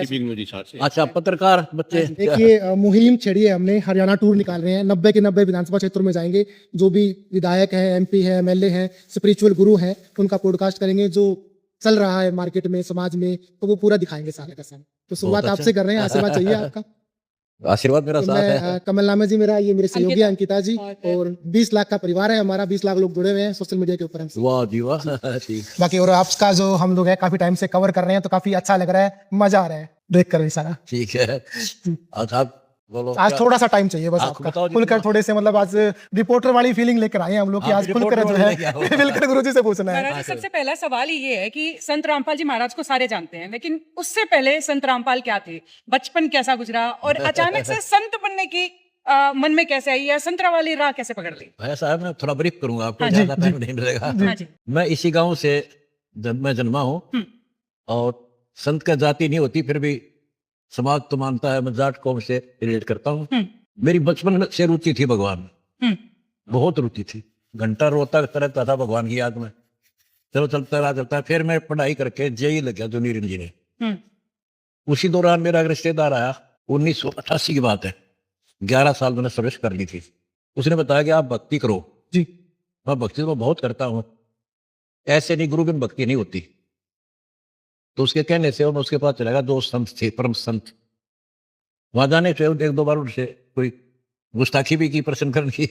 TV news से। अच्छा, पत्रकार बच्चे। एक ये मुहिम छेड़ी है हमने, हरियाणा टूर निकाल रहे हैं, 90 के 90 विधानसभा क्षेत्रों में जाएंगे। जो भी विधायक हैं, एमपी है, एमएलए हैं, स्पिरिचुअल गुरु हैं, उनका पॉडकास्ट करेंगे। जो चल रहा है मार्केट में, समाज में, तो वो पूरा दिखाएंगे सारे का सारा। तो शुरुआत अच्छा। आपसे कर रहे हैं, आशीर्वाद चाहिए आपका। आशीर्वाद मेरा तो साथ मैं है। कमल नामा जी मेरा, ये मेरे सहयोगी अंकिता जी, और और 20 लाख का परिवार है हमारा, 20 लाख लोग जुड़े हुए हैं सोशल मीडिया के ऊपर हमसे। वाह जी वाह। ठीक। बाकी और आपका जो हम लोग है काफी टाइम से कवर कर रहे हैं, तो काफी अच्छा लग रहा है, मजा आ रहा है देख कर ये सारा। ठीक है। आज आप बोलो। आज क्या- थोड़ा सा टाइम चाहिए बस आपको आपका, बताओ जी, खुलकर थोड़े से, मतलब आज रिपोर्टर वाली फीलिंग लेकर आए हैं हम लोग कि हाँ, आज खुलकर रिपोर्टर जो वाली है लेके आओ। बिल्कुल गुरुजी से पूछना है। महाराज जी, सबसे पहला सवाल ये है कि संत रामपाल जी महाराज को सारे जानते हैं, लेकिन उससे पहले संत रामपाल क्या थे, बचपन कैसा गुजरा, और अचानक से संत बनने की मन में कैसे आई, या संतरा वाली राह कैसे पकड़ ली? भाई साहब, मैं थोड़ा ब्रीफ करूंगा आपको, हाँ, ज्यादा टाइम नहीं मिलेगा। हाँ जी। मैं इसी गांव से मैं जन्मा हूँ, और संत का जाति नहीं होती, फिर भी समाज तो मानता है, मैं जाट कौम से रिलेट करता हूँ। मेरी बचपन से रुचि थी भगवान में, बहुत रुचि थी। घंटा रोता रहता था भगवान की याद में। चलो चलता रहा। फिर मैं पढ़ाई करके जेई लग गया, जूनियर इंजीनियर। उसी दौरान मेरा एक रिश्तेदार आया, 1988 की बात है, 11 साल मैंने सर्विस कर ली थी। उसने बताया कि आप भक्ति करो। जी। मैं भक्ति तो बहुत करता हूँ, ऐसे नहीं गुरु बिन भक्ति नहीं होती। तो उसके कहने से मैं उसके पास चला गया। 2 संत थे, परम संत। वहां जाने से 1-2 बार उनसे कोई गुस्ताखी भी की, प्रश्न करने की,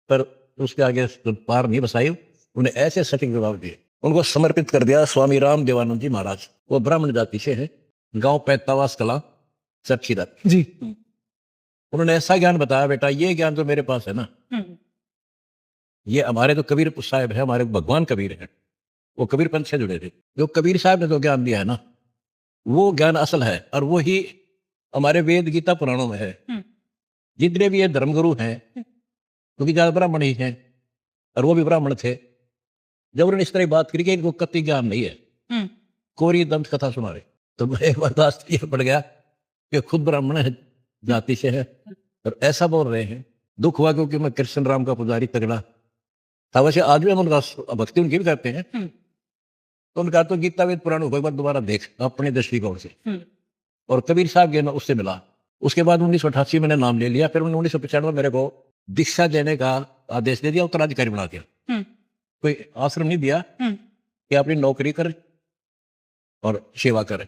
पर उसके आगे पार नहीं बसाई। उन्हें ऐसे सटीक जवाब दिए, उनको समर्पित कर दिया। स्वामी राम देवानंद जी महाराज, वो ब्राह्मण जाति से है, गांव पैतावास कला, चरखीदार जी। उन्होंने ऐसा ज्ञान बताया, बेटा ये ज्ञान तो मेरे पास है ना, ये हमारे तो कबीर साहब है, हमारे भगवान कबीर है, वो कबीर पंथ से जुड़े थे। जो कबीर साहब ने तो ज्ञान दिया है ना, वो ज्ञान असल है, और वो ही हमारे वेद गीता पुराणों में है। जितने भी ये धर्मगुरु हैं, क्योंकि ज्यादा ब्राह्मण ही हैं, और वो भी ब्राह्मण थे, जब उन्होंने इस तरह की बात करी कि इनको कत्ती ज्ञान नहीं है, कोरी दंत कथा सुना रहे, तो मैं एक बर्दाश्त ये पड़ गया कि खुद ब्राह्मण है, जाति से है, और ऐसा बोल रहे हैं। दुख हुआ, क्योंकि मैं कृष्ण राम का पुजारी तगड़ा था। वैसे आज भी हम उनका भक्ति उनकी भी करते हैं। तो उनका तो गीता वेद पुराण को एक बार दोबारा देख अपने दृष्टिकोण से। और कबीर साहब के उससे मिला। उसके बाद 1988 मैंने नाम ले लिया। फिर 1995 मेरे को दीक्षा देने का आदेश दे दिया, उत्तराधिकारी बना दिया। कोई आश्रम नहीं दिया कि अपनी नौकरी कर और सेवा करे।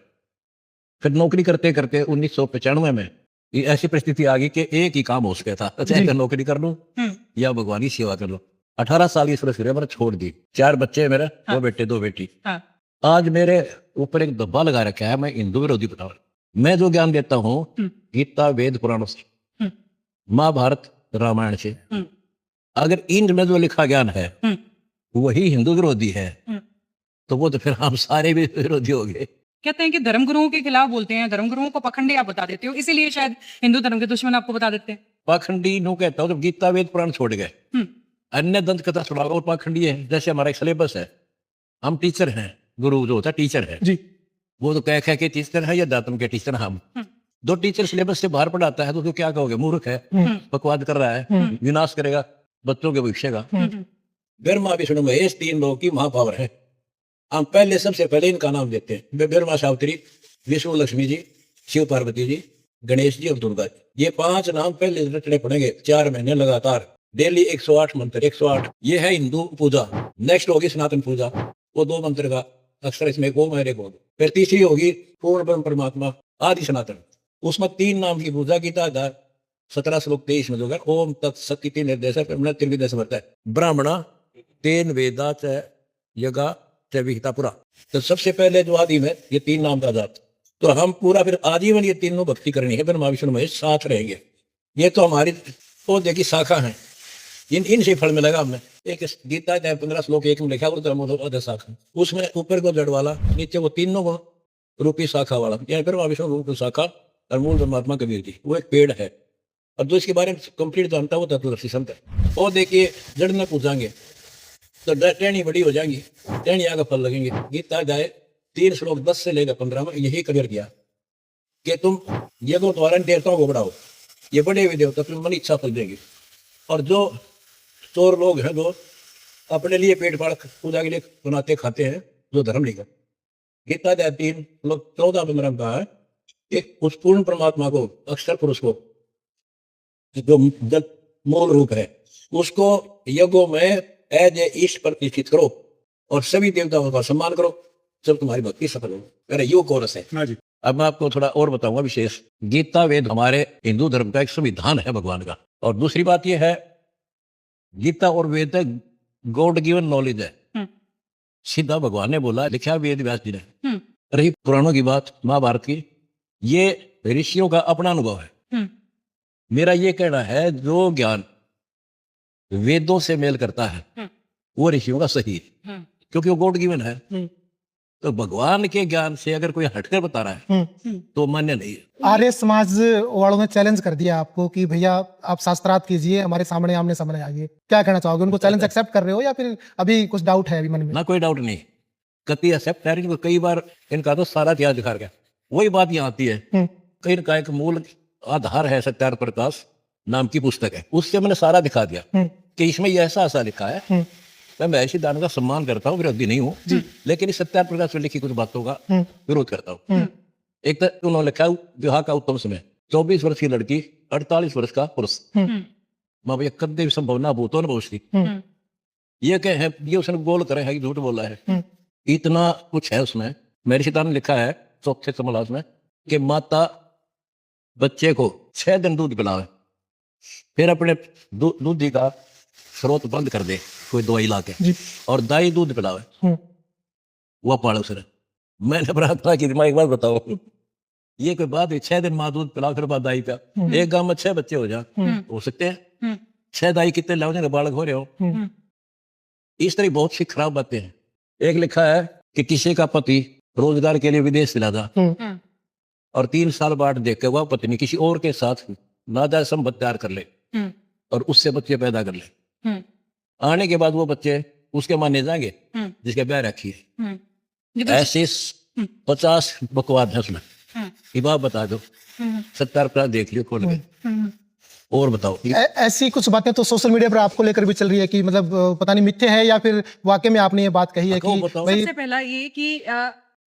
फिर नौकरी करते करते 1995 में ये ऐसी परिस्थिति आ गई कि एक ही काम हो सका था, चाहे नौकरी कर लूं या भगवान की सेवा कर लूं। 18 साल की सर्विस मैंने छोड़ दी। 4 बच्चे मेरे, 2 बेटे 2 बेटी। आज मेरे ऊपर एक धब्बा लगा रखा है, मैं हिंदू विरोधी बताऊं। मैं जो ज्ञान देता हूँ गीता वेद पुराणों से, महाभारत रामायण से, अगर इन जो लिखा ज्ञान है वही हिंदू विरोधी है, तो वो तो फिर हम सारे भी विरोधी हो गए। कहते हैं कि धर्मगुरुओं के खिलाफ बोलते हैं, धर्मगुरुओं को पखंडी आप बता देते हो, इसीलिए शायद हिंदू धर्म के दुश्मन आपको बता देते हैं। पाखंडी नो कहता हूँ, जब गीता वेद पुराण छोड़ गए, अन्य दंत कथा सुनाओ, और पाखंडी है। जैसे हमारा एक सिलेबस है, हम टीचर हैं, गुरु जो होता है टीचर है जी। वो तो कह के टीचर है, या दातम के टीचर हम। 2 टीचर सिलेबस से बाहर पढ़ाता है, तो उसको क्या कहोगे, मूर्ख है, बकवाद कर रहा है, विनाश करेगा बच्चों के भविष्य का। ब्रह्मा विष्णु महेश 3 लोगों की महापावर है। हम पहले सबसे पहले इनका नाम देते हैं। ब्रह्मा सावित्री, विष्णु लक्ष्मी जी, शिव पार्वती जी, गणेश जी और दुर्गा जी। ये 5 नाम पहले रटने पड़ेंगे 4 महीने लगातार, डेली 108 मंत्र। 108 ये है हिंदू पूजा। नेक्स्ट होगी सनातन पूजा, वो 2 मंत्र का अक्षर इसमें गो मेरे गो। फिर तीसरी होगी पूर्ण ब्रह्म परमात्मा आदि सनातन, उसमें 3 नाम की पूजा। गीता 17 श्लोक 23 में जो है, ओम तत्सत इति निर्देश त्रिविध समर्थ है, ब्राह्मणा तेन वेदा च यगा च विहिता पुरा। तो सबसे पहले जो आदि में ये 3 नाम का जात, तो हम पूरा फिर आजीवन ये तीनों भक्ति करनी है। ब्रह्मा विष्णु महेश साथ रहेंगे। ये तो हमारी पौधे की शाखा है, इनसे फल मिलेगा हमें। एक गीता 15 श्लोक 1 में लिखा, वो शाखा, उसमें ऊपर को जड़ वाला, नीचे वो तीनों को रूपी शाखा वाला, यह ब्रह्मा विष्णु रूप शाखा और मूल परमात्मा कबीर जी, वो एक पेड़ है। और जो इसके बारे में कंप्लीट जानता है वो तत्वदर्शी संत है। और देखिए जड़ में पूछाएंगे तो टहनी बड़ी हो जाएंगी, टहनिया का फल लगेंगे। गीता जाए 3 श्लोक 10 से लेकर 15 में यही क्लियर किया कि तुम ये दो द्वारा देवताओं को बढ़ाओ, ये बड़े हुए देवता तुम मन इच्छा फल देंगे। और जो चोर लोग हैं, जो अपने लिए पेट फाड़ पूजा के लिए बनाते खाते हैं, जो धर्म नहीं करते। गीता जाए 3 श्लोक 14 में का है कि उस पूर्ण परमात्मा को, अक्षर पुरुष को, जो जब मूल रूप है, उसको यज्ञों में एज ए ईष्ट प्रतिष्ठित करो और सभी देवताओं का सम्मान करो, जब तुम्हारी भक्ति सफल हो। मेरा यो कोरस है। हाँ जी। अब मैं आपको थोड़ा और बताऊंगा विशेष। गीता वेद हमारे हिंदू धर्म का एक संविधान है भगवान का। और दूसरी बात यह है, गीता और वेद गॉड गिवन नॉलेज है। सीधा भगवान ने बोला, लिखा वेद व्यास जी ने। रही पुराणों की बात, महाभारत की, ये ऋषियों का अपना अनुभव है। मेरा ये कहना है, जो ज्ञान वेदों से मेल करता है वो ऋषियों का सही है, क्योंकि वो गॉड गिवन है। तो भगवान के ज्ञान से अगर कोई हटकर बता रहा है तो मान्य नहीं है। आर्य समाज वालों ने चैलेंज कर दिया आपको कि भैया आप शास्त्रार्थ कीजिए, हमारे सामने आमने सामने आइए, क्या कहना चाहोगे? उनको चैलेंज एक्सेप्ट कर रहे हो या फिर अभी कुछ डाउट है अभी मन में? ना कोई डाउट नहीं, कति एक्सेप्ट है। इनको कई बार इनका तो सारा इतिहास दिखा गया। वही बात यहाँ आती है, कहीं इनका एक मूल आधार है सत्यार्थ प्रकाश नाम की पुस्तक है, उससे मैंने सारा दिखा दिया कि इसमें ये ऐसा लिखा है। मैं महर्षि दान का सम्मान करता हूँ, विरोधी नहीं हूँ, लेकिन इस सत्यार्थ प्रकाश में लिखी कुछ बातों का विरोध करता हूँ। एक तो उन्होंने लिखा विवाह का उत्तम समय, 24 वर्ष की लड़की, 48 वर्ष का पुरुष। माँ भैया कदे भी संभावना भूतो न भविष्य। ये क्या है, ये उसने गोल करे है कि झूठ बोला है। इतना कुछ है उसमें। महर्षि दान ने लिखा है चौथे समलास में कि माता बच्चे को 6 दिन दूध पिलावे, फिर अपने दूध का स्रोत बंद कर दे कोई दवाई लाके, और दाई दूध पिलावे, वह पाले उसने। मैंने प्रार्थना की, मैं एक बार बताओ, ये कोई बात है? 6 दिन माँ दूध पिलाओ फिर बाद दाई पिया। एक गांव में 6 बच्चे हो जा, हो सकते हैं। 6 दाई कितने लाओ जाएंगे, बालक हो रहे हो। इस तरह बहुत सी खराब बातें हैं। एक लिखा है कि किसी का पति रोजगार के लिए विदेश चला था और 3 साल बाद देख के वह पत्नी किसी और के साथ नाजायज संबंध तैयार कर ले और उससे बच्चे पैदा कर ले। आने के बाद वो बच्चे उसके माने जाएंगे जिसके ब्याह रखी है। ऐसे 50 बकवाद है उसमें। ये बात बता दो, 70 देख लियो खोल के। और बताओ। ऐसी कुछ बातें तो सोशल मीडिया पर आपको लेकर भी चल रही है कि मतलब पता नहीं मिथ्या है या फिर वाकई में आपने ये बात कही है कि भाई। सबसे पहला ये कि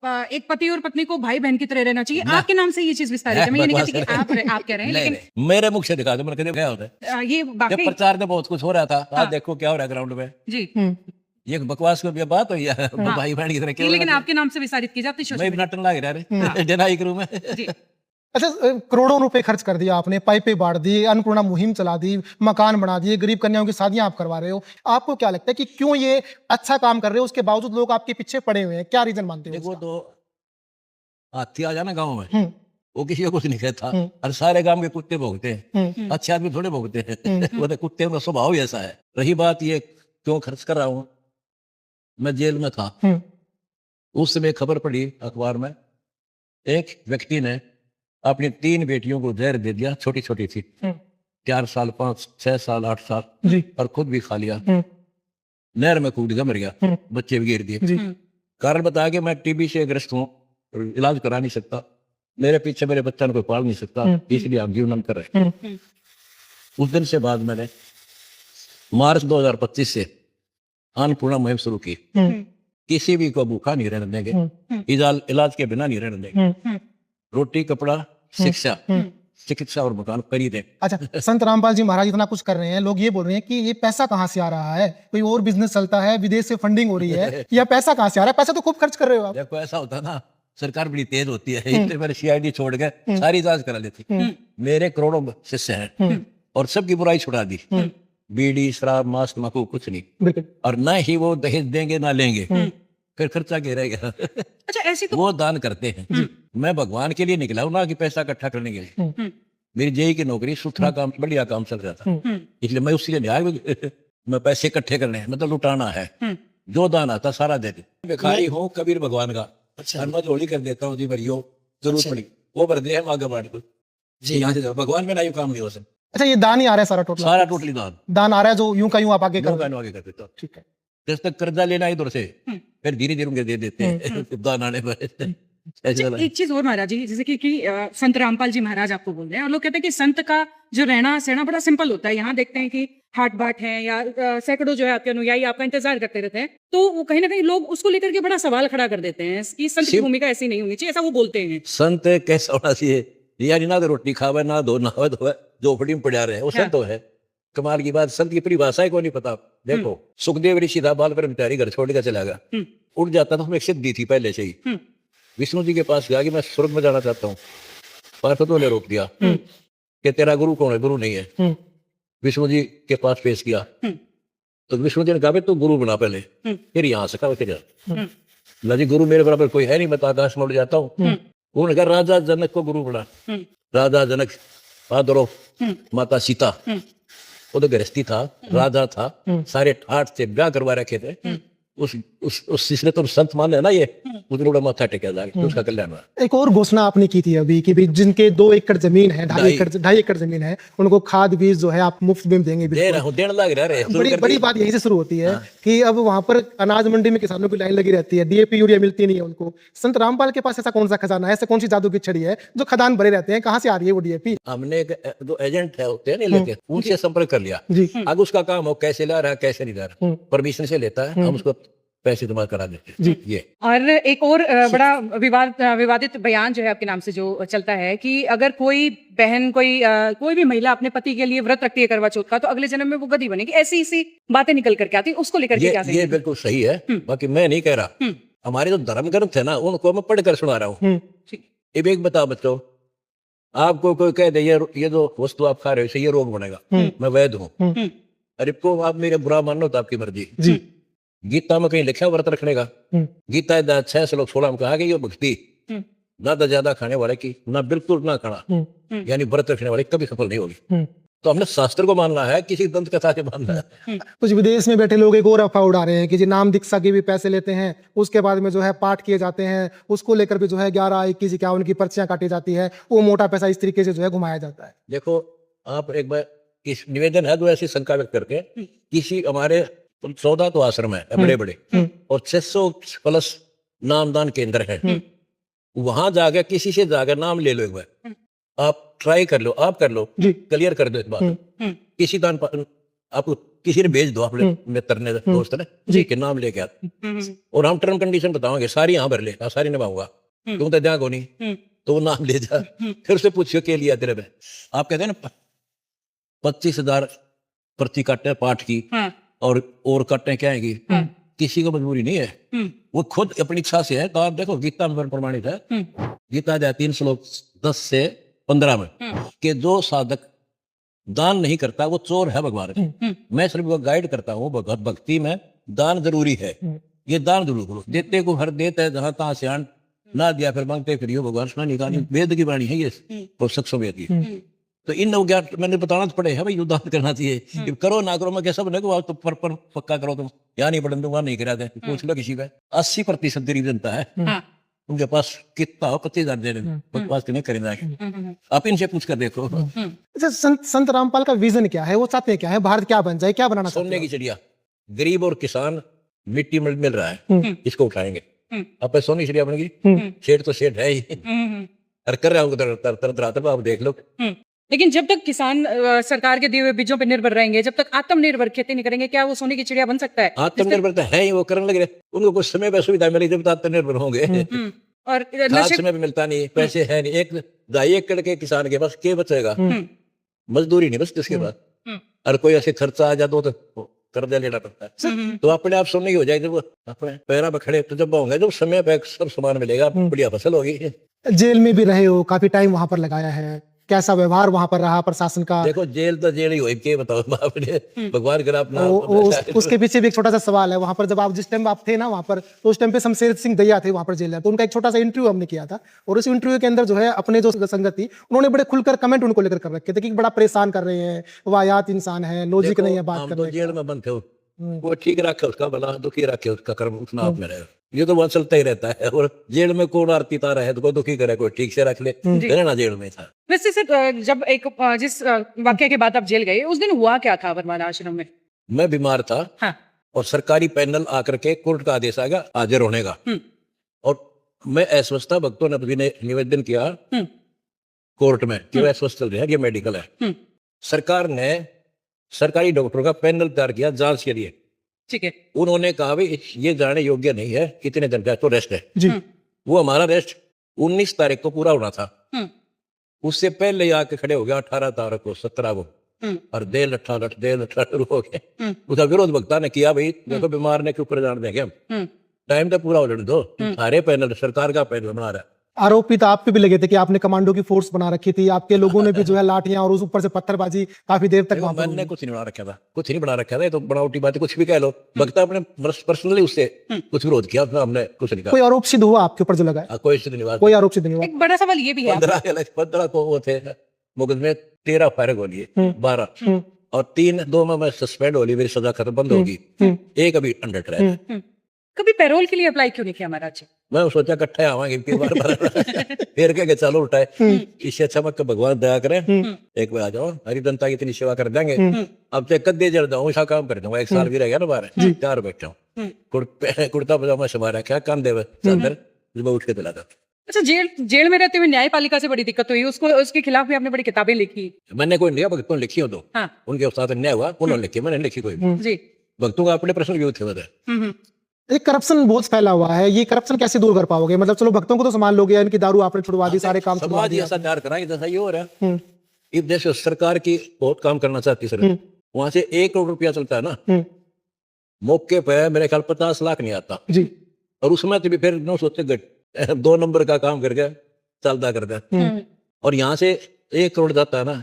एक पति और पत्नी को भाई बहन की तरह रहना चाहिए। आपके नाम से ये चीज विस्तारित है। मैं ये नहीं कहती कि आप कह रहे हैं, लेकिन मेरे मुख से दिखा दो, मैंने क्या होता है। ये जब प्रचार में बहुत कुछ हो रहा था, आज देखो क्या हो रहा है ग्राउंड में जी। ये बकवास की बात हुई है, भाई बहन की तरह क्यों? लेकिन आपके नाम से विस्तारित की जाती है। मैं नाटन लाग रहा है जनाई करूं मैं। अच्छा, करोड़ों रुपए खर्च कर दिया आपने, पाइपें बांट दी, अन्नपूर्णा मुहिम चला दी, मकान बना दिए, गरीब कन्याओं की शादियां आप करवा रहे हो। आपको क्या लगता है कि क्यों ये अच्छा काम कर रहे हो, उसके बावजूद लोग आपके पीछे पड़े हुए हैं? क्या रीजन मानते हो? देखो, तो हाथी आ जाना गाँव में, वो किसी को कुछ नहीं कहता, और सारे गांव के कुत्ते भोगते हैं, अच्छे आदमी थोड़े भोगते हैं। वो तो कुत्ते का स्वभाव ही ऐसा है। रही बात ये क्यों खर्च कर रहा हूँ, मैं जेल में था उस समय खबर पड़ी अखबार में, एक व्यक्ति ने अपनी 3 बेटियों को जहर दे दिया, छोटी छोटी थी, 4 साल 5 6 साल 8 साल, और खुद भी खा लिया। नहर में कूद गया, मर गया, बच्चे भी गिर दिए। कारण बता के मैं टीबी से ग्रस्त हूँ, इलाज करा नहीं सकता, मेरे पीछे मेरे बच्चा कोई पाल नहीं सकता, इसलिए आप जीवन कर रहे हैं। उस दिन से बाद मैंने मार्च 2025 से अन्नपूर्णा मुहिम शुरू की। किसी भी को भूखा नहीं रहने देंगे, इलाज के बिना नहीं रहने देंगे। रोटी, कपड़ा, शिक्षा, चिकित्सा और मकान खरीदे। अच्छा, संत रामपाल जी महाराज इतना कुछ कर रहे हैं, लोग ये बोल रहे हैं कि ये पैसा कहाँ से आ रहा है? कोई और बिजनेस चलता है, विदेश से फंडिंग हो रही है, या पैसा कहाँ से आ रहा है? पैसा तो खूब खर्च कर रहे हो आप। देखो, ऐसा होता ना, सरकार बड़ी तेज होती है, इसलिए मैंने सीआईडी छोड़ के सारी जांच करा लेती। मेरे करोड़ों शिष्य हैं और सबकी बुराई छुड़ा दी। बीड़ी, शराब, मांस, तंबाकू कुछ नहीं, और ना ही वो दहेज देंगे ना लेंगे, फिर खर्चा क्या रहेगा। अच्छा, ऐसी तो वो दान करते हैं। मैं भगवान के लिए निकला हूं, ना कि पैसा इकट्ठा करने के लिए। मेरी जेई की नौकरी, सुथरा काम, बढ़िया काम चल रहा था, इसलिए मैं उसी लिए आया। मैं पैसे इकट्ठे करने हैं, मतलब लुटाना है। जो दान आता सारा दे दे। भिखारी हूँ कबीर भगवान का, मैं झोली कर देता हूँ जी, भरियो जरूर पड़ी, वो भर दे हम आगे बढ़ जी। यहाँ से भगवान में ना यूं काम नहीं हो सकता। अच्छा, ये दान ही आ रहा है सारा टोटल? सारा टोटली दान आ रहा है, जो यूं का यूं आप आगे कर देता। ठीक है, जब तक कर्जा लेना इधर से, फिर धीरे धीरे दे देते हैं दान आने पर। एक चीज और महाराज जी, जैसे कि संत रामपाल जी महाराज आपको बोल रहे हैं, और लोग कहते हैं कि संत का जो रहना सहना बड़ा सिंपल होता है। यहाँ देखते हैं कि ठाट बाट हैं या सैकड़ों जो है आपके अनुयायी आपका इंतजार करते रहते हैं, तो वो कहीं ना कहीं लोग उसको लेकर के बड़ा सवाल खड़ा कर देते हैं कि संत की शिव- भूमिका ऐसी नहीं होनी चाहिए, ऐसा वो बोलते हैं। संत कैसा होना चाहिए, यानी ना तो रोटी खावे ना दो नहावे धोवे, झोपड़ी में पड़ा रहे, वो संत तो है। कमाल की बात, संत की परिभाषा है को नहीं पता। देखो सुखदेव ऋषि था, बाल पर बिचारी घर छोड़ कर चला गया, उठ जाता था, उसमें एक सिद्धि थी पहले से ही। विष्णु जी के पास गया कि मैं स्वर्ग में जाना चाहता हूँ, पार्षदों ने रोक दिया कि तेरा गुरु कौन है, गुरु नहीं है। विष्णु जी के पास पेश किया तो विष्णु जी ने कहा भाई तू गुरु बना पहले, फिर यहाँ से कहा जा। जी गुरु मेरे बराबर कोई है नहीं, मैं तो आकाश में उड़ जाता हूँ। उन्होंने कहा राजा जनक को गुरु बना। राजा जनक फादर ऑफ माता सीता, वो तो गृहस्थी था, राजा था, सारे ठाठ से ब्याह करवा रखे थे। उस इसने तो संत मान है ना, ये उसने बड़ा माथा टेका जाके तो उसका कल्याण हुआ। एक और घोषणा आपने की थी अभी कि भी जिनके 2 एकड़ जमीन है, 2.5 एकड़ जमीन है, उनको खाद बीज जो है आप मुफ्त में देंगे। दे रहा हूँ, देने लग रहा है। बड़ी बात यहीं से शुरू होती है कि अब वहां पर अनाज मंडी में किसानों की लाइन लगी रहती है, डीएपी यूरिया मिलती नहीं है उनको। संत रामपाल के पास ऐसा कौन सा खजाना है, ऐसे कौन सी जादू की छड़ी है जो खदान भरे रहते हैं, कहाँ से आ रही है वो डीएपी? हमने जो एजेंट है होते हैं ना लेके, उनसे संपर्क कर लिया। आगे उसका काम हो कैसे ला रहा है कैसे नहीं ला रहा, परमिशन से लेता है, हम उसको पैसे जमा करा देते हैं। ये और एक और बड़ा विवादित बयान जो है आपके नाम से जो चलता है कि अगर कोई बहन कोई भी महिला अपने पति के लिए व्रत रखती है करवा चौथ का, तो अगले जन्म में वो गधी बनेगी, ऐसी इसी बातें निकल करके आती है। उसको लेकर के क्या ये बिल्कुल सही है, बाकी मैं नहीं कह रहा। हमारे जो धर्म ग्रंथ है ना, उनको मैं पढ़कर सुना रहा हूँ। अब एक बताओ बच्चों, आपको कोई कह दे ये जो वस्तु आप खा रहे हो इससे ये रोग बनेगा, मैं वैद्य हूँ, अरे को आप मेरे बुरा मानो तो आपकी मर्जी। गीता में कहीं लिखा व्रत रखने का? गीता 6 श्लोक 16 में कहा कि ये भक्ति ना तो ज्यादा खाने वाले की, ना बिल्कुल ना खाना, यानी व्रत रखने वाले कभी सफल नहीं होगी। तो हमने शास्त्र को मानना है, किसी दंत कथा से मानना है। कुछ विदेश में बैठे लोग एक और अफवाह उड़ा रहे हैं कि जी नाम दीक्षा के भी पैसे लेते हैं, उसके बाद में जो है पाठ किए जाते हैं, उसको लेकर भी जो है 11, 21, 51 की पर्चियां काटी जाती है, वो मोटा पैसा इस तरीके से जो है घुमाया जाता है। देखो आप एक बार इस निवेदन है जो ऐसी शंका व्यक्त करके, किसी हमारे 14 तो आश्रम है बड़े बड़े और 600 प्लस नामदान केंद्र है, वहां जाकर किसी से जाकर नाम ले लो एक बार, आप ट्राई कर लो, आप कर लो, क्लियर कर दो इस बात। किसी दान आप किसी ने भेज दो, अपने मित्र ने दोस्त ने जी के नाम लेके आ, और हम टर्म कंडीशन बताओगे, सारी यहाँ भर ले, सारी निभाऊंगा, तुम तो जा को नहीं, तो वो नाम ले जा, फिर उससे पूछियो के लिया तेरे में। आप कहते हैं ना 25,000 पर्ची काटे पाठ की, और कट्टे क्या है, किसी को मजबूरी नहीं है, वो खुद अपनी इच्छा से है। तो आप देखो गीता में प्रमाणित है, गीता जाए 3 श्लोक 10 से 15 में कि जो साधक दान नहीं करता वो चोर है भगवान। मैं सिर्फ वो गाइड करता हूँ, भक्ति में दान जरूरी है, ये दान जरूर करो। देते को हर देता है जहां तहां सियान, ना दिया फिर मांगते फिर भगवान सुना निकाली, वेद की वाणी है ये, तो सक्षम वेद की। तो इन अवज्ञात मैंने बताना तो पड़े है भाई, दान करना चाहिए, करो ना करो मैं कैसा बने तो पर पक्का करो तुम, यहाँ नहीं पढ़ने दूंगा, नहीं करा दे, पूछ लो किसी का। 80% गरीब जनता है, उनके पास कितना हो 25,000 देने, पास नहीं करेंगे, आप इनसे पूछ कर देखो। अच्छा, संत रामपाल का विजन क्या है, वो चाहते हैं क्या है, भारत क्या बन जाए, क्या बनाना चाहते हैं? सोने की चिड़िया, गरीब और किसान मिट्टी में मिल रहा है, इसको उठाएंगे। अब सोने की चिड़िया बनेगी, शेड तो शेड है ही, और कर रहा हूँ आप देख लो। लेकिन जब तक किसान सरकार के दिए हुए बीजों पर निर्भर रहेंगे, जब तक आत्मनिर्भर खेती नहीं करेंगे, क्या वो सोने की चिड़िया बन सकता है? आत्मनिर्भर तो है ही, वो करने लगे, उनको कुछ समय पर सुविधा मिलेगी जब आत्मनिर्भर होंगे। और समय भी मिलता नहीं, पैसे है नहीं, 1-2 एकड़ के किसान के पास क्या बचेगा, मजदूरी नहीं बचती उसके बाद, और कोई ऐसे खर्चा आ जाता तो कर्जा लेना पड़ता है। तो अपने आप सोने की हो जाएगी, जब अपने पैरों पर खड़े तो जब होंगे, जब समय पे सब सामान मिलेगा, बढ़िया फसल होगी। जेल में भी रहे हो, काफी टाइम वहां पर लगाया है, कैसा व्यवहार वहां पर रहा प्रशासन का? देखो जेल तो जेल ही हो, क्या बताओ आपने, भगवान कर अपना। उसके पीछे भी एक छोटा सा सवाल है। वहां पर जब आप जिस टाइम आप थे ना वहां पर, तो उस टाइम पे शमशेर सिंह दैया थे वहां पर जेल, तो उनका एक छोटा सा इंटरव्यू हमने किया था, और उस इंटरव्यू के अंदर जो है अपने जो संगत थी उन्होंने बड़े खुलकर कमेंट उनको लेकर कर रखे थे कि बड़ा परेशान कर रहे हैं, वायात इंसान है, लॉजिक नहीं है बात करने का। जेल में बंद थे वो ठीक रखे उसका भला, दुखी रखे उसका कर्म, उतना आप में रहेगा, ये तो वहां चलता ही रहता है। और जेल में कौन आरती तारा है तो कोई दुखी करे, कोई ठीक से रख ले, ना जेल में था। वैसे सर, जब जिस वाक्य के बाद आप जेल गए, उस दिन हुआ क्या था बरवाला आश्रम में? मैं बीमार था, और सरकारी पैनल आकर के कोर्ट का आदेश आ गया हाजिर होने का, और मैं अस्वस्थ, भक्तों ने निवेदन किया कोर्ट में कि वह अस्वस्थ चल रहे हैं, ये मेडिकल है। सरकार ने सरकारी डॉक्टरों का पैनल तैयार किया जांच के लिए। ठीक है। उन्होंने कहा भाई ये जाने योग्य नहीं है, कितने दिन का तो रेस्ट है। जी। वो हमारा रेस्ट 19 तारीख को पूरा होना था, हम्म, उससे पहले ही आके खड़े हो गया 18 तारीख को 17 को, और देर लट्ठा शुरू हो गए। उसका विरोध वक्ता ने किया, भाई देखो बीमार ने के ऊपर जान देंगे हम, टाइम तो पूरा हो जाने दो। सारे पैनल सरकार का पैनल बना रहा है। आरोपित आप पे भी लगे थे कि आपने कमांडो की फोर्स बना रखी थी, आपके लोगों ने भी जो है लाठियां और उस ऊपर से पत्थरबाजी काफी देर तक वहां पर मैंने कुछ नहीं बना रखा था, कुछ नहीं बना रखा था। ये तो बनावटी बात है, कुछ भी कह लो। वक्ता अपने पर्सनली उससे कुछ विरोध किया, हमने कुछ नहीं कोई आरोप सिद्ध हुआ आपके ऊपर जो लगा है? कोई सिद्ध नहीं हुआ। कोई आरोप सिद्ध नहीं हुआ। एक बड़ा सवाल ये भी है 15 को वो थे मुकदमे, 13 फायरिंग हो लिए, 12 और 2 में मैं सस्पेंड हो ली, मेरी सजा खत्म बंद होगी, एक अभी अंडर ट्रायल। कभी पैरोल के लिए अप्लाई क्यों नहीं किया महाराज जी? मैं सोचा इकट्ठे आवांगे फिर क्या चलो उठाए, इससे अच्छा मत भगवान दया करें, एक बार आ जाओ, हरी जनता की इतनी सेवा कर देंगे। अब तो कद्दे जड़ जाऊँ, ऐसा काम कर दूंगा। 1 साल भी रह गया ना बाहर, 4 बैठा हूँ, कुर्ता पजामा समा रखा, कांधे में चादर, जब उठ के चला था। अच्छा, जेल में रहते हुए न्यायपालिका से बड़ी दिक्कत हुई, उसके खिलाफ भी आपने बड़ी किताबें लिखी। मैंने कोई नहीं भक्तों लिखी हो तो हाँ। उनके साथ अन्याय हुआ, उन्होंने लिखी, मैंने लिखी कोई। जी। भक्तों का अपने प्रश्न क्यों थे मतलब। एक करप्शन बहुत फैला हुआ है, ये करप्शन कैसे दूर कर पाओगे? मतलब चलो भक्तों को तो संभाल लोगे, इनकी दारू आपने छुड़वा दी, सारे काम छुड़वा समाज दिया। ऐसा तैयार करा, जैसा ये हो रहा है। इस देश सरकार की बहुत काम करना चाहती सर, वहां से 1 करोड़ रुपया चलता है ना, मौके पे मेरे ख्याल 50 लाख नहीं आता जी। और उसमें तो भी फिर न सोचते 2 नंबर का काम करके चलता करता है। और यहाँ से 1 करोड़ जाता है ना,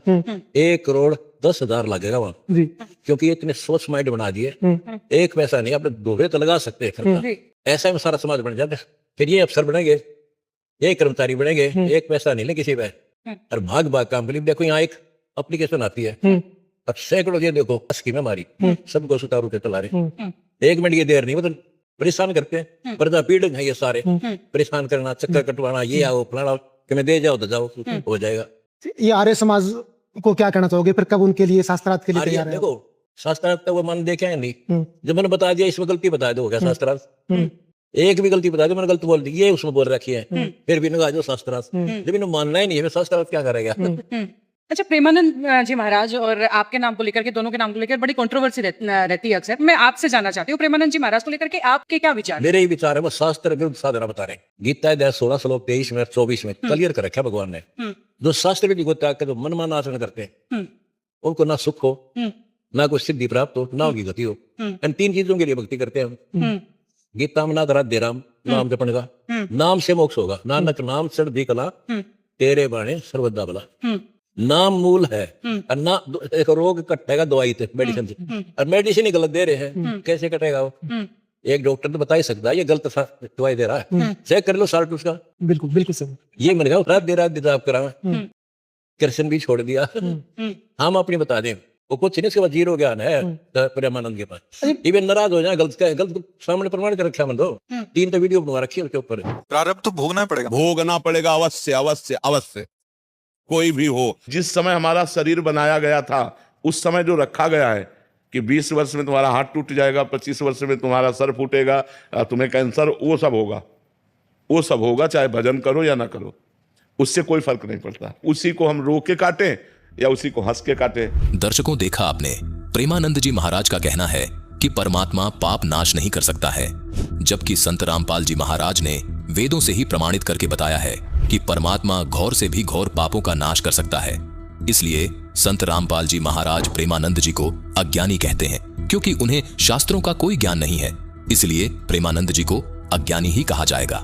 1 करोड़ 10,000 लगेगा वहां जी। क्योंकि ये इतने सोच माइंड बना दिए, 1 पैसा नहीं, अपने दोहरे तो लगा सकते हैं खर्चा। ऐसा में सारा समाज बन जाता है। फिर ये अफसर बनेंगे, ये कर्मचारी बनेंगे, 1 पैसा नहीं ले किसी पे, और भाग भाग काम के लिए। देखो यहाँ एक एप्लीकेशन आती है, अब सैकड़ों ये देखो स्कीम हमारी, सबको सुचारू रूप से चला रहे, 1 मिनट की देर नहीं, मतलब परेशान करते हैं। प्रजा पीड़ित है ये सारे, परेशान करना, चक्कर कटवाना, ये आओ फलाना, कि मैं दे जाओ तो जाओ, हो जाएगा। ये आर्य समाज को क्या कहना चाहोगे फिर? कब उनके लिए शास्त्रार्थ के लिए तैयार है? देखो शास्त्रार्थ तो वो मन देखे नहीं, जब मैंने बता दिया इसमें गलती बता दो, हो गया शास्त्रार्थ। एक भी गलती बता दो, मैंने गलत बोल दी, ये उसमें बोल रखी है, फिर भी इन्होंने जो शास्त्रार्थ, जब इन्हें मानना ही नहीं है, शास्त्रार्थ क्या करेगा। अच्छा, प्रेमानंद जी महाराज और आपके नाम को लेकर के, दोनों के नाम को लेकर बड़ी कंट्रोवर्सी रहती है अक्सर। मैं आपसे जानना चाहती हूँ प्रेमानंद जी महाराज को लेकर के आपके क्या विचार? मेरे ही विचार है, वो शास्त्र विरुद्ध साधना बता रहे हैं। गीता अध्याय 16 श्लोक 23 में 24 में क्लियर कर रखा भगवान ने। जो शास्त्र विरुद्ध त्याग के जो मनमाना आचरण करते हैं, उनको ना सुख हो, ना कोई सिद्धि प्राप्त हो, ना उनकी गति हो। इन 3 चीजों के लिए भक्ति करते हैं। गीता में नाथ राधे राम नाम जपने का, नाम से मोक्ष होगा, नानक नाम चढ़ कला, तेरे बाणे सर्वदा भला। नाम मूल है, और ना एक रोग कटेगा दवाई से, मेडिसिन से, और मेडिसिन ही गलत दे रहे हैं, कैसे कटेगा वो? एक डॉक्टर तो बता ही सकता है ये गलत दवाई दे रहा है, चेक कर लो साल्ट उसका। बिल्कुल बिल्कुल सही। ये मैंने कहा रात दे रात दिजाब करा, कृष्ण भी छोड़ दिया, हम अपनी बता दें, वो कुछ नहीं, इसके बाद 0 ज्ञान है प्रेमानंद के पास। इवन नाराज हो जाए, गलत सामने प्रमाण कर रखा, मन दो 3 तो वीडियो बनवा रखी है उसके ऊपर। प्रारब्ध तो भोगना पड़ेगा, भोगना पड़ेगा, अवश्य अवश्य अवश्य। कोई भी हो, जिस समय हमारा शरीर बनाया गया था, उस समय जो रखा गया है कि 20 वर्ष में तुम्हारा हाथ टूट जाएगा, 25 वर्ष में तुम्हारा सर फूटेगा, तुम्हें कैंसर, वो सब होगा, वो सब होगा, चाहे भजन करो या ना करो, उससे कोई फर्क नहीं पड़ता। उसी को हम रो के काटें या उसी को हंस के काटें। दर्शकों, देखा आपने, प्रेमानंद जी महाराज का कहना है कि परमात्मा पाप नाश नहीं कर सकता है, जबकि संत रामपाल जी महाराज ने वेदों से ही प्रमाणित करके बताया है कि परमात्मा घोर से भी घोर पापों का नाश कर सकता है। इसलिए संत रामपाल जी महाराज प्रेमानंद जी को अज्ञानी कहते हैं, क्योंकि उन्हें शास्त्रों का कोई ज्ञान नहीं है, इसलिए प्रेमानंद जी को अज्ञानी ही कहा जाएगा।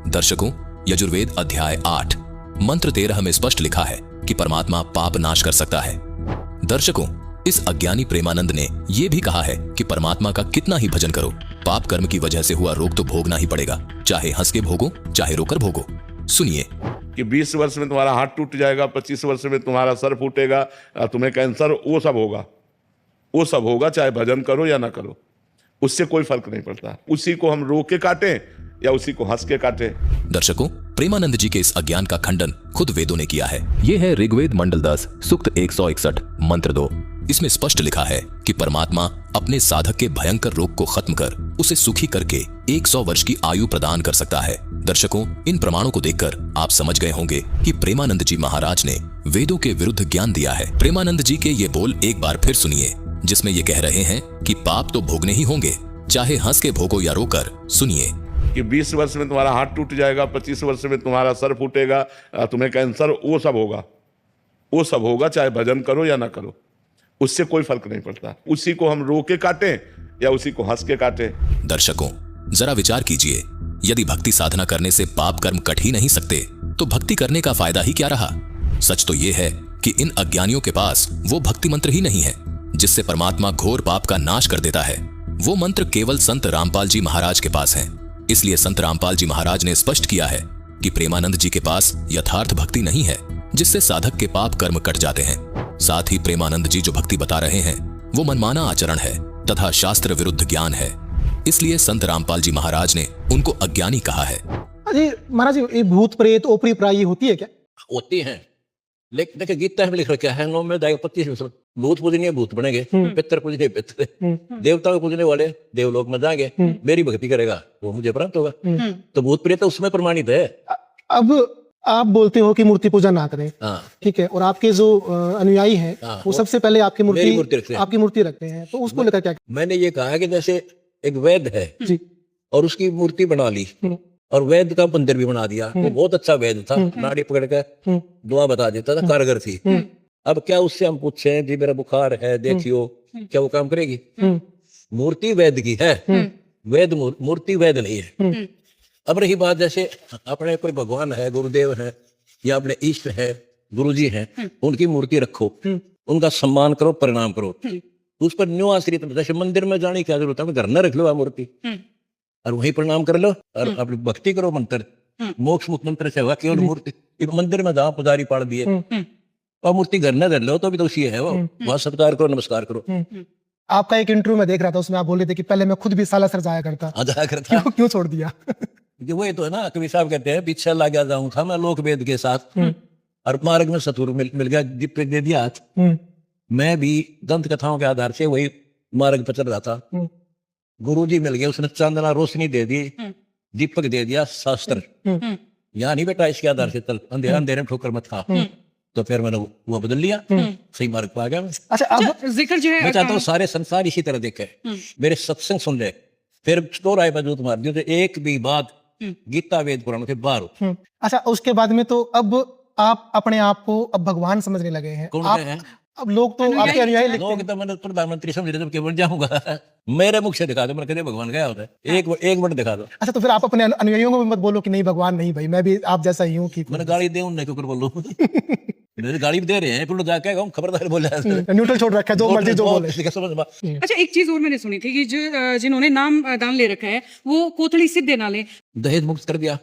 दर्शकों, यजुर्वेद अध्याय 8 मंत्र 13 में स्पष्ट लिखा है कि परमात्मा पाप नाश कर सकता है। दर्शकों, इस अज्ञानी प्रेमानंद ने यह भी कहा है कि परमात्मा का कितना ही भजन करो, पाप कर्म की वजह से हुआ रोग तो भोगना ही पड़ेगा, चाहे हंस के भोगो चाहे रोकर भोगो। सुनिए कि 20 वर्ष में तुम्हारा हाथ टूट जाएगा, 25 वर्ष में तुम्हारा सर फूटेगा, तुम्हें कैंसर, वो सब होगा, वो सब होगा, चाहे भजन करो या ना करो, उससे कोई फर्क नहीं पड़ता। उसी को हम रो के काटें या उसी को हंस के काटें। दर्शकों, प्रेमानंद जी के इस अज्ञान का खंडन खुद वेदों ने किया है। यह है ऋग्वेद मंडल 10 सूक्त 161 मंत्र 2। इसमें स्पष्ट लिखा है कि परमात्मा अपने साधक के भयंकर रोग को खत्म कर उसे सुखी करके 100 वर्ष की आयु प्रदान कर सकता है। दर्शकों, इन प्रमाणों को देखकर आप समझ गए होंगे कि प्रेमानंद जी महाराज ने वेदों के विरुद्ध ज्ञान दिया है। प्रेमानंद जी के ये बोल एक बार फिर सुनिए। जिसमें ये कह रहे हैं कि पाप तो भोगने ही होंगे, चाहे हंस के भोगो या रोकर। सुनिए। कि 20 वर्ष में तुम्हारा हाथ टूट जाएगा, 25 वर्ष में तुम्हारा सर फूटेगा, तुम्हें कैंसर, वो सब होगा। वो सब होगा, चाहे भजन करो या ना करो, उससे कोई फर्क नहीं पड़ता। उसी को हम रो के काटें या उसी को हंस के काटें। दर्शकों, जरा विचार कीजिए, यदि भक्ति साधना करने से पाप कर्म कट ही नहीं सकते तो भक्ति करने का फायदा ही क्या रहा। सच तो यह है कि इन अज्ञानियों के पास वो भक्ति मंत्र ही नहीं है जिससे परमात्मा घोर पाप का नाश कर देता है। वो मंत्र केवल संत रामपाल जी महाराज के पास है। इसलिए संत रामपाल जी महाराज ने स्पष्ट किया है कि प्रेमानंद जी के पास यथार्थ भक्ति नहीं है जिससे साधक के पाप कर्म कट जाते हैं। साथ ही प्रेमानंद जी जो भक्ति बता रहे हैं वो मनमाना आचरण है तथा शास्त्र विरुद्ध ज्ञान है। इसलिए संत रामपाल जी महाराज ने उनको अज्ञानी कहा है। अरे महाराज, ये भूत प्रेत ओपरी प्राई होती है क्या? होती हैं, लेकिन देखिए गीता में लिख रखा है 9 में 25 भूत पूजनीय भूत बनेंगे, पितर पूजनीय पितर, देवता को पूजने वाले देवलोक में जाएंगे, मेरी भक्ति करेगा वो मुझे प्राप्त होगा। तो भूत प्रेत तो उसमें प्रमाणित है। अब आप बोलते हो कि मूर्ति पूजा ना करें, हाँ। ठीक है, और आपके जो अनुयायी हैं वो सबसे पहले आपकी मेरी मूर्ति रखते हैं। आपकी मूर्ति रखते हैं, तो उसको लेकर क्या? मैंने ये कहा कि जैसे एक वैद्य है जी, और उसकी मूर्ति बना ली और वैद्य का मंदिर भी बना दिया, वो बहुत अच्छा वैद्य था, नाड़ी पकड़ कर दुआ बता देता था, कारगर थी। अब क्या उससे हम पूछे जी मेरा बुखार है देखियो, क्या वो काम करेगी? मूर्ति वैद्य की है, वैद्य मूर्ति वैद्य नहीं है। अब रही बात जैसे अपने कोई भगवान है, गुरुदेव है या अपने इष्ट है, गुरुजी हैं, उनकी मूर्ति रखो, उनका सम्मान करो, प्रणाम करो, उस पर न्यू आश्रित। जैसे मंदिर में जाने की क्या जरूरत है, घर न रख लो मूर्ति और वहीं प्रणाम कर लो और अपनी भक्ति करो। मंत्र मोक्ष मुक्त मंत्र से होगा, केवल मूर्ति मंदिर में जाओ पुजारी पाड़ दिए और मूर्ति घर न धर लो तो भी तो उसी है, वो वहां सत्कार करो, नमस्कार करो। आपका एक इंटरव्यू में देख रहा था, उसमें आप बोल रहे थे कि पहले मैं खुद भी सालासर जाया करता, जाया करता, क्यों छोड़ दिया? वही तो है ना, कवि साहब कहते हैं पीछे लगा जाऊं था मैं लोक वेद के साथ और मार्ग में सतुर मिल गया, दीप पे दे दिया हाथ। मैं भी दंत कथाओं के आधार से वही मार्ग पर चल रहा था। गुरुजी मिल गए, उसने चांदना रोशनी दे दी, दीपक दे दिया शास्त्र, यहाँ नहीं बेटा इसके आधार से चल, अंधेरा अंधेरे में ठोकर मत खा। तो फिर मैंने वो बदल लिया, सही मार्ग पर आ गया मैं। अच्छा, अब जिक्र जो है मैं चाहता हूँ सारे संसार इसी तरह देखे, मेरे सत्संग सुन ले, फिर स्टोर आए मौजूद मार दियो, तो एक भी बात गीता वेद पुराण के बाहर हो। अच्छा, उसके बाद में तो अब आप अपने आप को अब भगवान समझने लगे हैं। कौन आप है? अब लोग तो आपके अनुयायी लिखते लोग तो मैंने प्रधानमंत्री समझ रहे जब के बन जाऊंगा मेरे मुख से दिखा दो, मैंने कहा भगवान क्या होता है, एक मिनट दिखा दो। अच्छा, तो फिर आप अपने अनुयायियों को भी मत बोलो कि नहीं भगवान नहीं भाई, मैं भी आप जैसा ही हूँ। मैंने गाली दे उन्हें क्यों बोलूं गाली भी दे रहे हैं, फिर जाके हम खबरदार बोले न्यूट्रल छोड़ रखा है, जो मर्जी जो बोले। अच्छा, एक चीज और मैंने सुनी थी कि जो जिन्होंने नाम दान ले रखा है वो कोथળી सीधे ना ले। दहेज मुक्त कर दिया।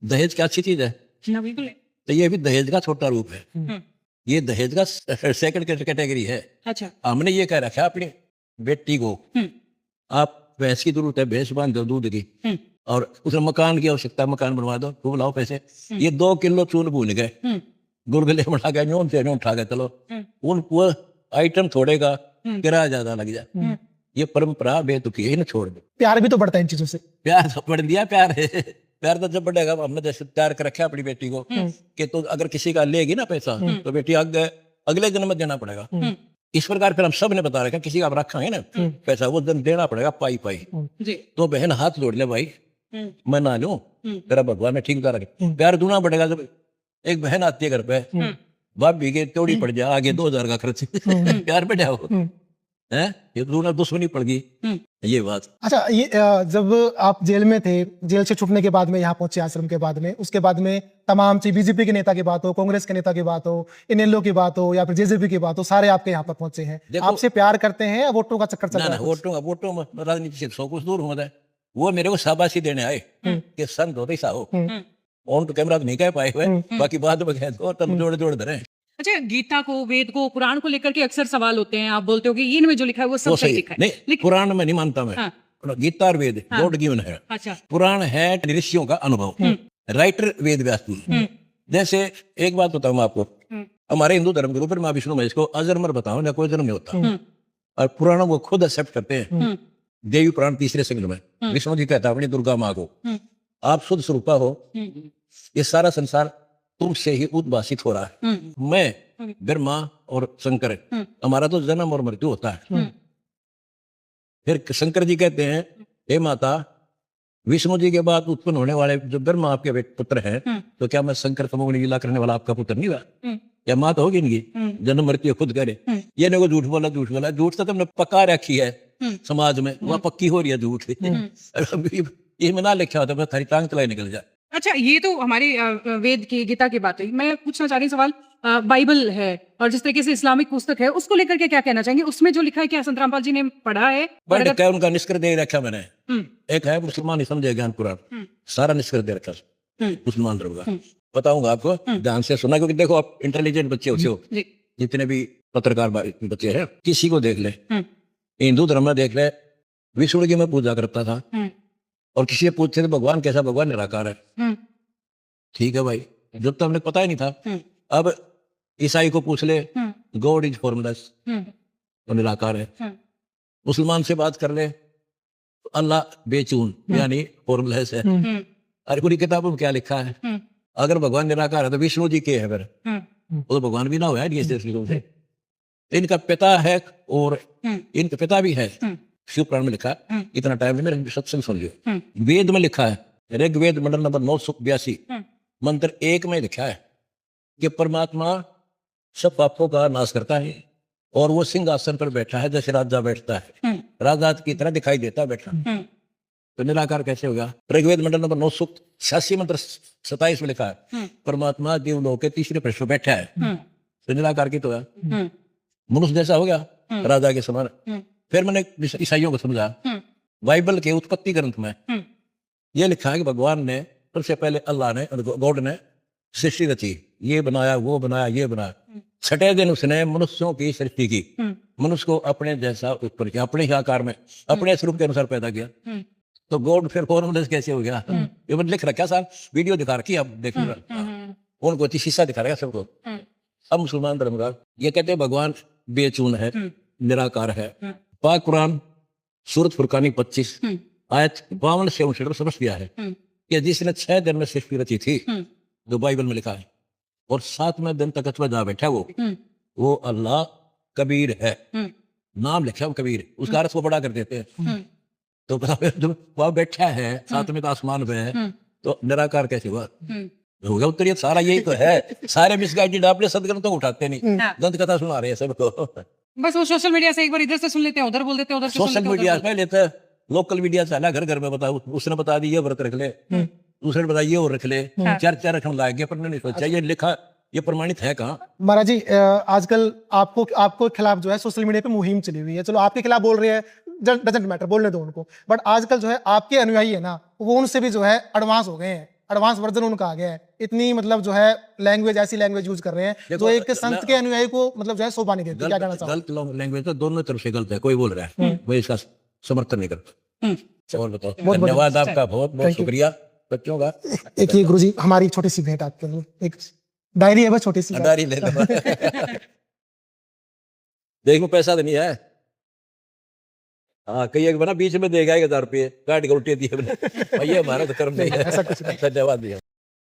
दहेज क्या अच्छी चीज है, ना बिल्कुल नहीं। तो ये भी दहेज का छोटा रूप है, ये दहेज का सेकंड कैटेगरी है। अच्छा, हमने ये कह रखा है अपनी बेटी को, आप भैंस की जरूरत है, भैंस बांध दो दूध की, और उसमें मकान की आवश्यकता है, मकान बनवा दो, खूब लाओ पैसे। ये 2 किलो चून भूल गए, गुरगले बना गए, न्यून से न्यून उठा गए, चलो वो आइटम थोड़े का किराया ज्यादा लग जाए। ये परंपरा बेतुकी है, छोड़ दो। प्यार भी तो बढ़ता है इन चीजों से। प्यार तो बढ़ दिया, प्यार है, प्यार तो जब बढ़ेगा। हमने जैसे तैयार कर रखा है अपनी बेटी को कि तो अगर किसी का लेगी ना पैसा तो बेटी अगले जन्म में देना पड़ेगा। इस प्रकार फिर हम सब ने बता रखा, किसी का आप रखा ना पैसा वो देना पड़ेगा पाई पाई। जी। तो बहन हाथ जोड़ ले भाई, मैं ना लूं, तेरा भगवान ने ठीक कर रखे। प्यार दूना पड़ेगा। जब एक बहन आती है घर पे, बाप भी के तोड़ी पड़ जाए, आगे 2000 का खर्च प्यार पे जाओ है, ये दूना दुश्मनी पड़ गई, ये बात। अच्छा, ये जब आप जेल में थे, जेल से छुटने के बाद में यहाँ पहुंचे आश्रम के बाद में, उसके बाद में तमाम चीज बीजेपी के नेता की बात हो, कांग्रेस के नेता की बात हो, इनेलो की बात हो या फिर जेजेपी की बात हो, सारे आपके यहाँ पर पहुंचे हैं। आपसे प्यार करते हैं या वोटों का चक्कर चल रहा है? वोटों में राजनीति से सौ कुछ दूर होता है। वो मेरे को शाबाशी देने आए कि संत होते साहो, ऑन तो कैमरा तो नहीं कह पाए हुए, बाकी बाद में कह दो, तब जोड़ जोड़ धरे। अच्छा, गीता को, वेद को, पुराण को लेकर के अक्सर सवाल होते हैं, आप बोलते हो कि इनमें जो लिखा है वो सब सही लिखा है। नहीं, पुराण में नहीं मानता मैं। हाँ। गीता और वेद गॉड गिवन है। अच्छा, पुराण है ऋषियों का अनुभव, राइटर वेद व्यास जी। जैसे एक बात बताऊं मैं आपको, हमारे हिंदू धर्म गुरु ब्रह्मा विष्णु महेश को अजन्मर बताओ ना, कोई जन्म नहीं होता, और पुराणों को खुद एक्सेप्ट करते हैं। देवी पुराण 3रे सिंह में विष्णु जी कहता है अपनी दुर्गा माँ को, आप शुद्ध स्वरूपा हो, ये सारा संसार तुमसे ही उद्भासित हो रहा है। मैं, ब्रह्मा और शंकर, हमारा तो जन्म और मृत्यु होता है। फिर शंकर जी कहते हैं, हे माता, विष्णु जी के बाद उत्पन्न होने वाले जो ब्रह्मा आपके पुत्र हैं, तो क्या मैं शंकर समूह लीला करने वाला आपका पुत्र नहीं हुआ? क्या माता होगी इनकी? जन्म मृत्यु खुद करे। ये देखो झूठ बोला, झूठ बोला, झूठ तो तुमने पका रखी है समाज में, वह पक्की हो रही है झूठ। इसमें ना लिखा होता है थारी टांग तलाई निकल जाए। अच्छा, ये तो हमारी वेद की, गीता की बात हुई। मैं पूछना चाह रही हूँ सवाल, बाइबल है और जिस तरीके से इस्लामिक पुस्तक है, उसको लेकर के क्या कहना चाहेंगे? उसमें जो लिखा है, क्या संत रामपाल जी ने पढ़ा है? बट क्या उनका निष्कर्ष दे रखा मैंने। एक है मुसलमान समझे ज्ञान पुराण, सारा निष्कर्ष दे रखा मुसलमान धर्म का। बताऊंगा आपको, ध्यान से सुना, क्योंकि देखो आप इंटेलिजेंट बच्चे होते हो, जितने भी पत्रकार बच्चे हैं, किसी को देख ले, हिंदू धर्म में देख ले, विष्णु की मैं पूजा करता था, और किसी से पूछते थे भगवान कैसा? भगवान निराकार है। ठीक है भाई, जब तो हमने पता ही नहीं था। अब ईसाई को पूछ ले, गॉड इज फॉर्मलेस, तो निराकार है। मुसलमान से बात कर ले, तो अल्लाह बेचून यानी फॉर्मलेस है। अरे पूरी किताबों में क्या लिखा है? अगर भगवान निराकार है तो विष्णु जी के है फिर? वो तो भगवान भी ना हुआ है से। इनका पिता है और इनका पिता भी है। शिव पुराण में लिखा है, इतना टाइम नहीं, मेरे सत्संग सुन लियो। वेद में लिखा है, ऋग्वेद मंडल नंबर 982 मंत्र 1 में लिखा है कि परमात्मा सब पापों का नाश करता है और वो सिंहासन पर बैठा है, जैसे राजा बैठता है, राजा की तरह दिखाई देता है बैठा। तो निराकार कैसे होगा? ऋग्वेद मंडल नंबर 986 मंत्र 27 में लिखा है, परमात्मा देवलोक के तीसरे पृष्ठ पर बैठा है। तो निराकार की तो है, मनुष्य जैसा हो गया, राजा के समान। फिर मैंने ईसाइयों को समझा, बाइबल के उत्पत्ति ग्रंथ में यह लिखा है कि भगवान ने सबसे पहले, अल्लाह ने, गॉड ने सृष्टि रची, ये बनाया, वो बनाया, ये बनाया। छठे दिन उसने मनुष्यों की सृष्टि की, मनुष्य को अपने जैसा उत्पन्न किया, अपने ही आकार में, अपने स्वरूप के अनुसार पैदा किया। तो गॉड फिर फॉर्मलेस कैसे हो गया? ये मैंने लिख रखा साहब, वीडियो दिखा रखी, अब देखिए उनको शीशा दिखा रहा सबको। अब मुसलमान धर्म का ये कहते हैं भगवान बेचून है, निराकार है। पाक कुरान सूरत फुरकानी 25 आयत 52 से 59 समझ गया है कि जिसने 6 दिन में सृष्टि रची थी, जो बाइबल में लिखा है, और 7वें दिन तक अथवा जहाँ बैठा वो अल्लाह कबीर है। नाम लिखा है कबीर, उसका अर्थ वो बड़ा कर देते हैं। तो जब वहां बैठा है 7वें आसमान पे है, तो निराकार कैसे हुआ? हो गया उत्तर। सारा यही तो है, सारे मिसगाइडेड अपने सदग्रंथों को उठाते नहीं, दंत कथा सुना रहे हैं सबको। बस वो सोशल मीडिया से एक बार इधर से सुन लेते हैं, उधर बोल देते हैं, उधर से सोशल मीडिया में लेते हैं, लोकल मीडिया से घर घर में बताओ, उसने बता दी ये व्रत रख ले, दूसरे ने बताया ये और रख ले, चर्चा रखने लायक है, पर नहीं सोचा ये लिखा, ये प्रमाणित है कहाँ? महाराज जी, आजकल आपको खिलाफ जो है सोशल मीडिया पे मुहिम चली हुई है। चलो आपके खिलाफ बोल रहे हैं, डजंट मैटर, बोलने दो उनको। बट आजकल जो है आपके अनुयायी है ना, वो उनसे भी जो है एडवांस हो गए हैं, एडवांस वर्जन उनका आ गया है। इतनी मतलब जो है लैंग्वेज, ऐसी लैंग्वेज यूज कर रहे हैं जो एक संत के अनुयायी को मतलब जो है शोभा नहीं देती। क्या कहना चाहोगे? गलत लैंग्वेज तो दोनों तरफ से गलत है, कोई बोल रहा है मैं इसका समर्थन नहीं करता। और बताओ, धन्यवाद आपका, बहुत बहुत शुक्रिया बच्चों का। एक ये गुरुजी हमारी छोटी सी भेंट आपके लिए, एक डायरी है बस, छोटी सी डायरी ले लो। देख, पैसा तो नहीं है। हाँ, कई एक बना बीच में देगा 1000 रुपये काट के उल्टे दिए, भैया हमारा तो कर्म नहीं है। धन्यवाद भैया।